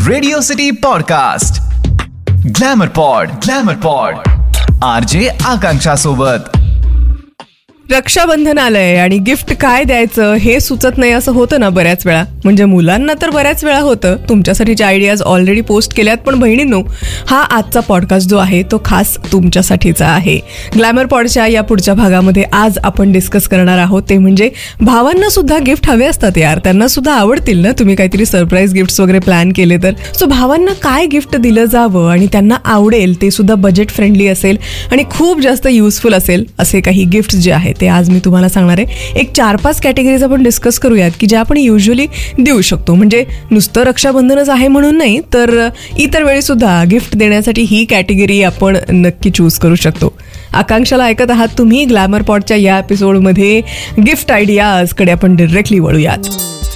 Radio city podcast glamour pod RJ Akanksha सोबत. रक्षाबंधन आलंय आणि गिफ्ट काय द्यायचं हे सुचत नाही असं होतं ना बऱ्याच वेळा. म्हणजे मुलांना तर बऱ्याच वेळा होतं. तुमच्यासाठीच्या आयडियाज ऑलरेडी पोस्ट केल्यात. पण बहिणींनो, हा आजचा पॉडकास्ट जो आहे तो खास तुमच्यासाठीचा आहे. ग्लॅमर पॉडच्या या पुढच्या भागामध्ये आज आपण डिस्कस करणार आहोत ते म्हणजे भावांना सुद्धा गिफ्ट हवे असतात यार. त्यांना सुद्धा आवडतील ना. तुम्ही काहीतरी सरप्राईज गिफ्ट्स वगैरे प्लॅन केले तर. सो भावांना काय गिफ्ट दिलं जावं आणि त्यांना आवडेल ते सुद्धा बजेट फ्रेंडली असेल आणि खूप जास्त युजफुल असेल असे काही गिफ्ट जे आहेत ते आज मी तुम्हाला सांगणार आहे. एक 4-5 कॅटेगरीज आपण डिस्कस करूयात की ज्या आपण युजली देऊ शकतो. म्हणजे नुसतं रक्षाबंधनच आहे म्हणून नाही, तर इतर वेळी सुद्धा गिफ्ट देण्यासाठी ही कॅटेगरी आपण नक्की चूज करू शकतो. आकांक्षाला ऐकत आहात तुम्ही. ग्लॅमर पॉडच्या या एपिसोडमध्ये गिफ्ट आयडियाजकडे आपण डायरेक्टली वळूयात.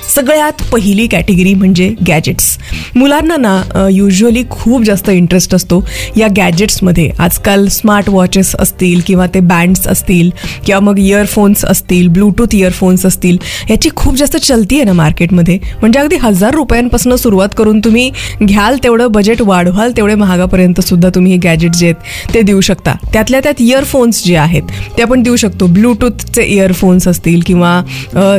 सगळ्यात पहिली कॅटेगरी म्हणजे गॅजेट्स. मुलांना ना युजली खूप जास्त इंटरेस्ट असतो या गॅजेट्समध्ये. आजकाल स्मार्ट वॉचेस असतील किंवा ते बँड्स असतील किंवा मग इयरफोन्स असतील, ब्लूटूथ इयरफोन्स असतील, याची खूप जास्त चलती आहे ना मार्केटमध्ये. म्हणजे अगदी 1000 रुपयांपासून सुरुवात करून तुम्ही घ्याल तेवढं बजेट वाढवाल तेवढे महागापर्यंत सुद्धा तुम्ही हे गॅजेट जे आहेत ते देऊ शकता. त्यातल्या त्यात इयरफोन्स जे आहेत ते आपण देऊ शकतो. ब्लूटूथचे इयरफोन्स असतील किंवा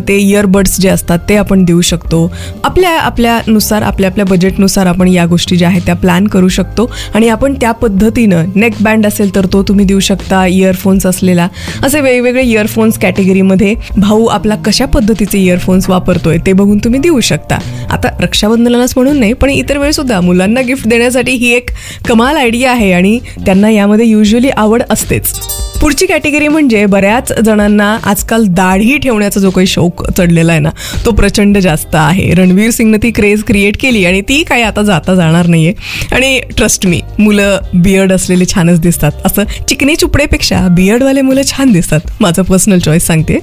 ते इयरबड्स जे असतात ते आपण देऊ शकतो. आपल्यानुसार आपल्या बजेटनुसार आपण या गोष्टी ज्या आहेत त्या प्लॅन करू शकतो आणि आपण त्या पद्धतीनं नेक बँड असेल तर तो तुम्ही देऊ शकता. इयरफोन्स असलेला असे वेगवेगळे इयरफोन्स कॅटेगरीमध्ये भाऊ आपला कशा पद्धतीचे इयरफोन्स वापरतोय ते बघून तुम्ही देऊ शकता. आता रक्षाबंधनालाच म्हणून नाही पण इतर वेळी सुद्धा मुलांना गिफ्ट देण्यासाठी ही एक कमाल आयडिया आहे आणि त्यांना यामध्ये युजली आवड असतेच. पुढची कॅटेगरी म्हणजे बऱ्याच जणांना आजकाल दाढी ठेवण्याचा जो काही शौक चढलेला आहे ना तो प्रचंड जास्त आहे. रणवीर सिंगनं ती क्रेज क्रिएट केली आणि ती काही आता जाणार नाहीये. आणि ट्रस्ट मी, मुलं बियर्ड असलेले छानच दिसतात. असं चिकनी चुपडेपेक्षा बियर्डवाले मुलं छान दिसतात. माझं पर्सनल चॉईस सांगते.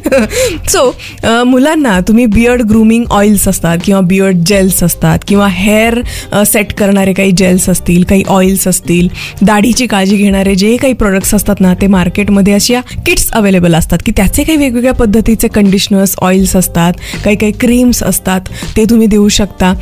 सो मुलांना तुम्ही बियर्ड ग्रूमिंग ऑइल्स असतात किंवा बियर्ड जेल्स असतात किंवा हेअर सेट करणारे काही जेल्स असतील, काही ऑइल्स असतील, दाढीची काळजी घेणारे जे काही प्रोडक्ट्स असतात ना ते मार्केटमध्ये अशा किट्स अवेलेबल असतात की त्याचे काही वेगवेगळ्या पद्धतीचे कंडिशनर्स, ऑइल्स असतात, काही क्रीम्स असतात, ते तुम्ही देऊ शकता.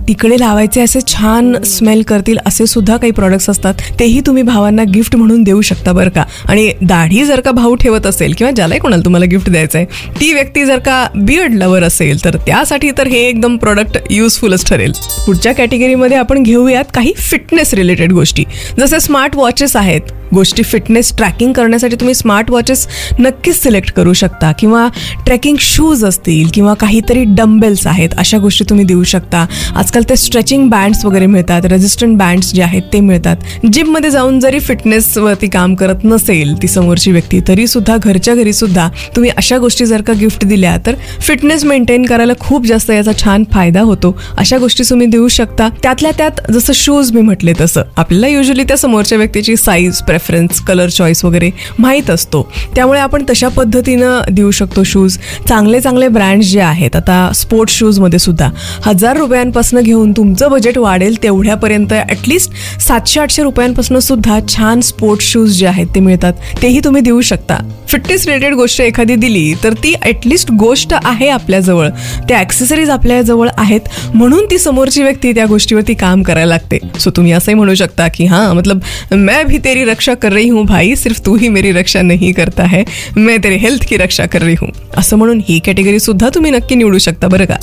तिकडे लावायचे असे छान स्मेल करतील असे सुद्धा काही प्रोडक्ट्स असतात, तेही तुम्ही भावांना गिफ्ट म्हणून देऊ शकता बरं का. आणि दाढी जर का भाऊ ठेवत असेल किंवा ज्यालाही कोणाला तुम्हाला गिफ्ट द्यायचं आहे ती व्यक्ती जर का बियर्ड लवर असेल तर त्यासाठी तर हे एकदम प्रोडक्ट युजफुलच ठरेल. पुढच्या कॅटेगरीमध्ये आपण घेऊयात काही फिटनेस रिलेटेड गोष्टी. जसे स्मार्ट वॉचेस आहेत. गोष्टी फिटनेस ट्रॅकिंग करण्यासाठी तुम्ही स्मार्ट वॉचेस नक्कीच सिलेक्ट करू शकता किंवा ट्रेकिंग शूज असतील किंवा काहीतरी डंबेल्स आहेत अशा गोष्टी तुम्ही देऊ शकता. आजकाल ते स्ट्रेचिंग बँड्स वगैरे मिळतात, रेझिस्टंट बँड्स जे आहेत ते मिळतात. जिममध्ये जाऊन जरी फिटनेसवरती काम करत नसेल ती समोरची व्यक्ती तरी सुद्धा घरच्या घरी सुद्धा तुम्ही अशा गोष्टी जर का गिफ्ट दिल्या तर फिटनेस मेंटेन करायला खूप जास्त याचा छान फायदा होतो. अशा गोष्टी तुम्ही देऊ शकता. त्यातल्या त्यात जसं शूज मी म्हटले तसं आपल्याला युजली त्या समोरच्या व्यक्तीची साईज, प्रेफरन्स, कलर चॉईस वगैरे माहीत असतो. त्यामुळे आपण तशा पद्धतीनं देऊ शकतो शूज. चांगले ब्रँड्स जे आहेत आता स्पोर्ट्स शूजमध्ये सुद्धा 1000 रुपयांपासून घेऊन तुमचं बजेट वाढेल तेवढ्यापर्यंत ॲटलिस्ट 700-800 रुपयांपासून सुद्धा छान स्पोर्ट्स शूज जे आहेत ते मिळतात, तेही तुम्ही देऊ शकता. फिटनेस रिलेटेड गोष्ट एखादी दिली तर ती ॲटलिस्ट गोष्ट आहे आपल्याजवळ, त्या ॲक्सेसरीज आपल्याजवळ आहेत म्हणून ती समोरची व्यक्ती त्या गोष्टीवरती काम करायला लागते. सो तुम्ही असंही म्हणू शकता की हां मतलब मैं भी तेरी रक्षा कर रही हूँ भाई, सिर्फ तू ही मेरी रक्षा नहीं करता है, मैं तेरे हेल्थ की रक्षा कर रही हूँ. असं म्हणून ही कॅटेगरी सुद्धा तुम्ही नक्की निवडू शकता बरं का.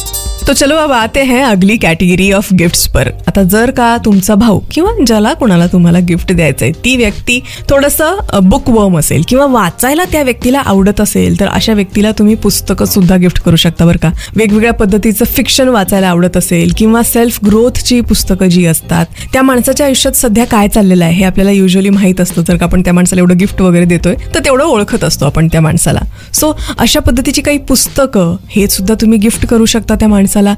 तो चलो अब आते हैं अगली कैटेगरी ऑफ गिफ्ट्स पर. आता जर का तुमचा भाऊ किंवा ज्याला कोणाला तुम्हाला गिफ्ट द्यायचंय ती व्यक्ती थोडंसं बुकवर्म असेल किंवा वाचायला त्या व्यक्तीला आवडत असेल तर अशा व्यक्तीला तुम्ही पुस्तकं सुद्धा गिफ्ट करू शकता बरं का. वेगवेगळ्या पद्धतीचं फिक्शन वाचायला आवडत असेल किंवा सेल्फ ग्रोथची पुस्तकं जी असतात, त्या माणसाच्या आयुष्यात सध्या काय चाललेलं आहे हे आपल्याला युजली माहीत असतं. जर का आपण त्या माणसाला एवढं गिफ्ट वगैरे देतोय तर तेवढं ओळखत असतो आपण त्या माणसाला. सो अशा पद्धतीची काही पुस्तकं हे सुद्धा तुम्ही गिफ्ट करू शकता त्या माणसाला.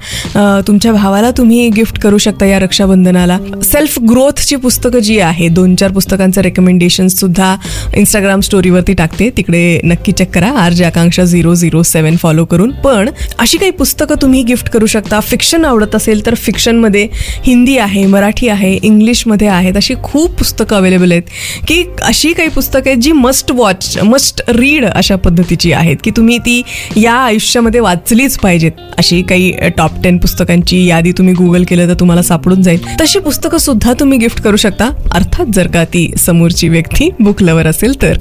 तुमच्या भावाला तुम्ही गिफ्ट करू शकता या रक्षाबंधनाला. सेल्फ ग्रोथ गिफ्टची पुस्तकं जी आहे, 2-4 पुस्तकांचं रेकमेंडेशन सुद्धा इंस्टाग्राम स्टोरीवरती टाकते, तिकडे नक्की चेक करा, RJ आकांक्षा 007 फॉलो करून. पण अशी काही पुस्तकं तुम्ही गिफ्ट करू शकता. फिक्शन आवडत असेल तर फिक्शनमध्ये हिंदी आहे, मराठी आहे, इंग्लिशमध्ये आहेत, अशी खूप पुस्तकं अवेलेबल आहेत की अशी काही पुस्तकं आहेत जी मस्ट वॉच, मस्ट रीड अशा पद्धतीची आहेत की तुम्ही ती या आयुष्यामध्ये वाचलीच पाहिजेत. अशी काही टॉप 10 पुस्तकांची यादी तुम्ही गुगल केलं तर तुम्हाला सापडून जाईल. तशी पुस्तकं सुद्धा तुम्ही गिफ्ट करू शकता, अर्थात जर का ती समोरची व्यक्ती बुक लवर असेल तर.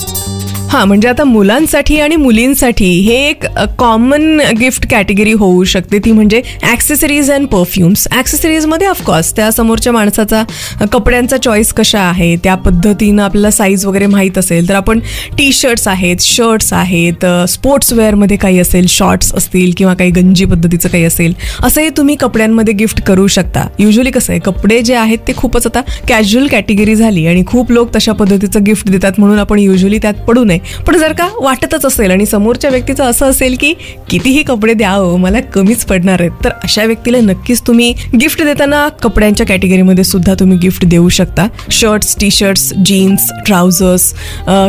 हां, म्हणजे आता मुलांसाठी आणि मुलींसाठी हे एक कॉमन गिफ्ट कॅटेगरी होऊ शकते, ती म्हणजे ॲक्सेसरीज अँड परफ्युम्स. ॲक्सेसरीजमध्ये ऑफकोर्स त्या समोरच्या माणसाचा कपड्यांचा चॉईस कशा आहे, त्या पद्धतीनं आपल्याला साईज वगैरे माहीत असेल तर आपण टी शर्ट्स आहेत, शर्ट्स आहेत, स्पोर्ट्सवेअरमध्ये काही असेल, शॉर्ट्स असतील किंवा काही गंजी पद्धतीचं काही असेल, असंही तुम्ही कपड्यांमध्ये गिफ्ट करू शकता. युजली कसं आहे, कपडे जे आहेत ते खूपच आता कॅज्युअल कॅटेगरी झाली आणि खूप लोक तशा पद्धतीचं गिफ्ट देतात, म्हणून आपण युजली त्यात पडू नये. पण जर का वाटतच असेल आणि समोरच्या व्यक्तीचं असं असेल की कितीही कपडे द्यावं मला कमीच पडणार आहेत, तर अशा व्यक्तीला नक्कीच तुम्ही गिफ्ट देताना कपड्यांच्या कॅटेगरीमध्ये सुद्धा तुम्ही गिफ्ट देऊ शकता. Shirts, T shirts, jeans, trousers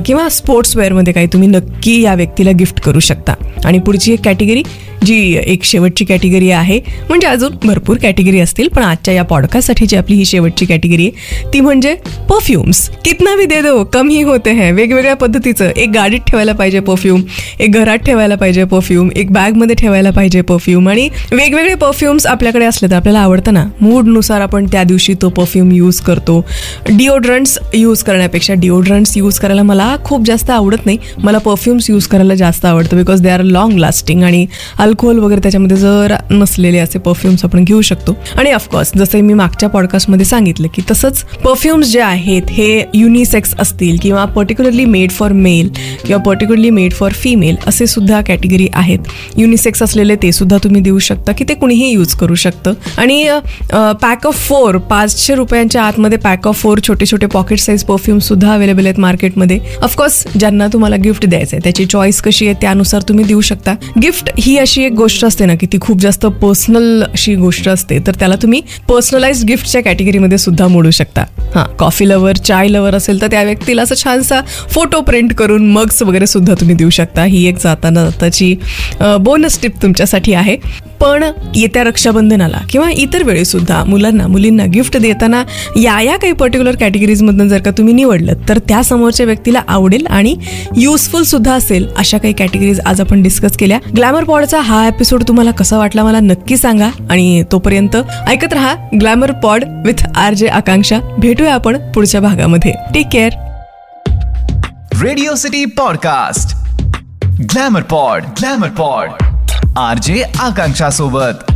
किंवा स्पोर्ट्सवेअरमध्ये काही तुम्ही नक्की या व्यक्तीला गिफ्ट करू शकता. आणि पुढची एक कॅटेगरी, जी एक शेवटची कॅटेगरी आहे, म्हणजे अजून भरपूर कॅटेगरी असतील पण आजच्या या पॉडकास्टसाठीची आपली ही शेवटची कॅटेगरी आहे, ती म्हणजे परफ्युम्स. कितना भी दे दो कम ही होते हैं. वेगवेगळ्या पद्धतीचं, एक गाडीत ठेवायला पाहिजे परफ्यूम, एक घरात ठेवायला पाहिजे परफ्यूम, एक बॅगमध्ये ठेवायला पाहिजे परफ्यूम. आणि वेगवेगळे परफ्युम्स आपल्याकडे असले तर आपल्याला आवडतं ना, मूडनुसार आपण त्या दिवशी तो परफ्यूम यूज करतो. डिओड्रंट्स यूज करण्यापेक्षा, डिओड्रंट्स यूज करायला मला खूप जास्त आवडत नाही, मला परफ्युम्स यूज करायला जास्त आवडतं, because they are long lasting आणि अल्कोहोल वगैरे त्याच्यामध्ये जर नसलेले असे परफ्युम्स आपण घेऊ शकतो. आणि ऑफकोर्स जसं मी मागच्या पॉडकास्टमध्ये सांगितलं की तसंच परफ्युम्स जे आहेत हे युनिसेक्स असतील किंवा पर्टिक्युलरली मेड फॉर मेल किंवा पर्टिक्युलरली मेड फॉर फिमेल असे सुद्धा कॅटेगरी आहेत. युनिसेक्स असलेले ते सुद्धा तुम्ही देऊ शकता की ते कुणीही यूज करू शकतं. आणि पॅक ऑफ 4 500 रुपयांच्या आतमध्ये पॅक ऑफ 4 छोटे छोटे पॉकेट साईज परफ्यूम सुद्धा अवेलेबल आहेत मार्केटमध्ये. ऑफकोर्स ज्यांना तुम्हाला गिफ्ट द्यायचं आहे त्याची चॉईस कशी आहे त्यानुसार तुम्ही देऊ शकता. गिफ्ट ही अशी एक गोष्ट असते ना की ती खूप जास्त पर्सनल अशी गोष्ट असते, तर त्याला तुम्ही पर्सनलाइज्ड गिफ्टच्या कॅटेगरीमध्ये सुद्धा मोडू शकता. हां, कॉफी लवर, चाय लवर असेल तर त्या व्यक्तीला असं छानसा फोटो प्रिंट करून मग्स वगैरे सुद्धा तुम्ही देऊ शकता. ही एक जाताची बोनस टिप तुमच्यासाठी आहे. पण येत्या रक्षाबंधनाला किंवा इतर वेळी सुद्धा मुलांना मुलींना गिफ्ट देताना या काही पर्टिक्युलर कॅटेगरीजमधून जर का तुम्ही निवडलं तर त्या समोरच्या व्यक्तीला आवडेल आणि युजफुल सुद्धा असेल अशा काही कॅटेगरीज आज आपण डिस्कस केल्या. ग्लॅमर पॉडचा हा एपिसोड तुम्हाला कसा वाटला मला नक्की सांगा आणि तोपर्यंत ऐकत रहा glamour pod with RJ Akanksha. भेटूया आपण पुढच्या भागामध्ये. Take care. Radio City podcast glamour pod RJ Akanksha सोबत.